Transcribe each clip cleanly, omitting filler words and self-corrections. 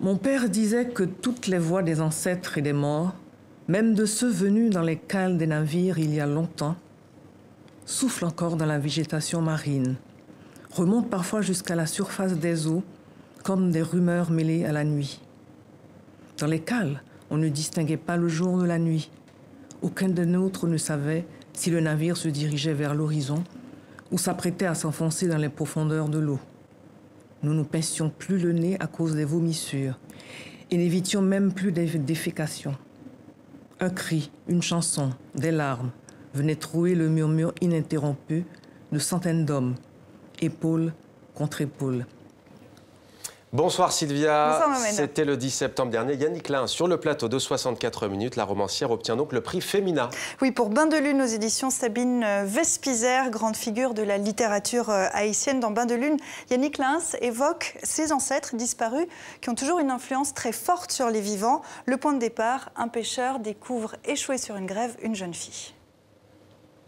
Mon père disait que toutes les voix des ancêtres et des morts, même de ceux venus dans les cales des navires il y a longtemps, soufflent encore dans la végétation marine, remontent parfois jusqu'à la surface des eaux, comme des rumeurs mêlées à la nuit. Dans les cales, on ne distinguait pas le jour de la nuit. Aucun de nôtres ne savait si le navire se dirigeait vers l'horizon ou s'apprêtait à s'enfoncer dans les profondeurs de l'eau. Nous ne pincions plus le nez à cause des vomissures et n'évitions même plus des défécations. Un cri, une chanson, des larmes venaient trouer le murmure ininterrompu de centaines d'hommes, épaule contre épaule. Bonsoir Sylvia. Bonsoir Mohamed. C'était le 10 septembre dernier. Yannick Lin, sur le plateau de 64 minutes, la romancière obtient donc le prix Femina. Oui, pour Bain de Lune aux éditions Sabine Vespizer, grande figure de la littérature haïtienne. Dans Bain de Lune, Yannick Lin évoque ses ancêtres disparus qui ont toujours une influence très forte sur les vivants. Le point de départ, un pêcheur découvre échouée sur une grève une jeune fille.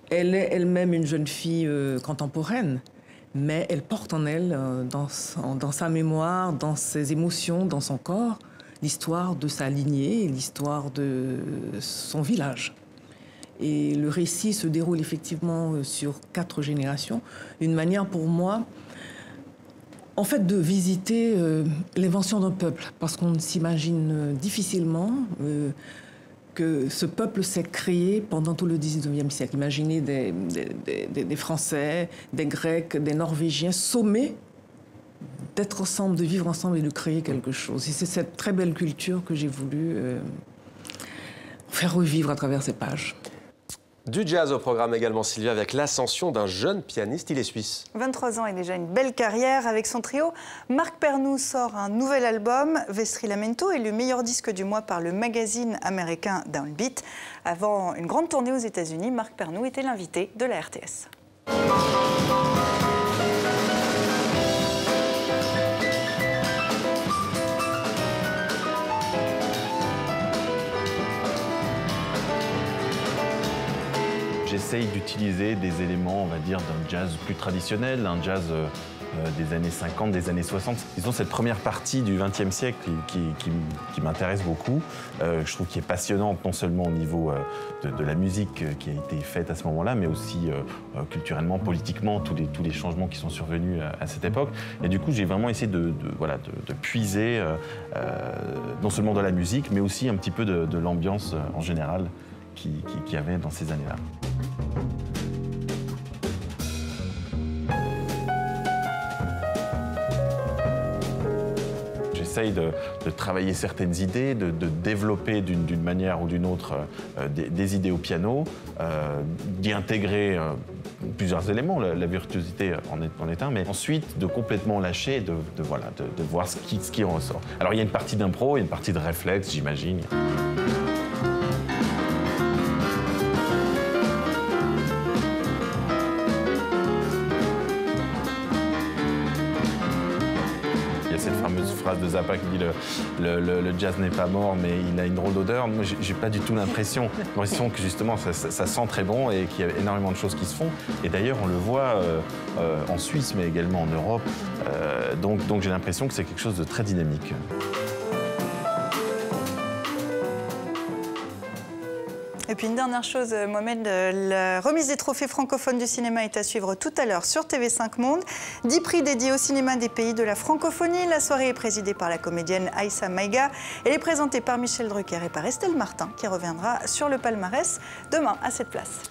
Elle est elle-même une jeune fille contemporaine. Mais elle porte en elle, dans sa mémoire, dans ses émotions, dans son corps, l'histoire de sa lignée, l'histoire de son village. Et le récit se déroule effectivement sur 4 générations. Une manière pour moi, en fait, de visiter l'invention d'un peuple, parce qu'on s'imagine difficilement que ce peuple s'est créé pendant tout le 19e siècle. Imaginez des Français, des Grecs, des Norvégiens sommés d'être ensemble, de vivre ensemble et de créer quelque chose. Et c'est cette très belle culture que j'ai voulu faire revivre à travers ces pages. Du jazz au programme également, Sylvia, avec l'ascension d'un jeune pianiste. Il est suisse. 23 ans et déjà une belle carrière avec son trio. Marc Pernou sort un nouvel album, Vestri Lamento, élu meilleur disque du mois par le magazine américain Downbeat. Avant une grande tournée aux États-Unis, Marc Pernou était l'invité de la RTS. J'essaye d'utiliser des éléments, on va dire, d'un jazz plus traditionnel, un jazz des années 50, des années 60. Disons, cette première partie du XXe siècle qui m'intéresse beaucoup. Je trouve qu'il est passionnante, non seulement au niveau de la musique qui a été faite à ce moment-là, mais aussi culturellement, politiquement, tous les changements qui sont survenus à cette époque. Et du coup, j'ai vraiment essayé de puiser non seulement dans la musique, mais aussi un petit peu de l'ambiance en général qu'il y avait dans ces années-là. J'essaye de travailler certaines idées, de développer d'une manière ou d'une autre des idées au piano, d'y intégrer plusieurs éléments, la virtuosité en est un, mais ensuite de complètement lâcher, de voir ce qui en ressort. Alors il y a une partie d'impro, il y a une partie de réflexe, j'imagine. Cette fameuse phrase de Zappa qui dit le jazz n'est pas mort, mais il a une drôle d'odeur. Moi, j'ai pas du tout l'impression. J'ai l'impression que justement, ça sent très bon et qu'il y a énormément de choses qui se font. Et d'ailleurs, on le voit en Suisse, mais également en Europe. Donc j'ai l'impression que c'est quelque chose de très dynamique. Et puis une dernière chose, Mohamed, la remise des trophées francophones du cinéma est à suivre tout à l'heure sur TV5 Monde. 10 prix dédiés au cinéma des pays de la francophonie. La soirée est présidée par la comédienne Aïssa Maïga. Elle est présentée par Michel Drucker et par Estelle Martin, qui reviendra sur le palmarès demain à cette place.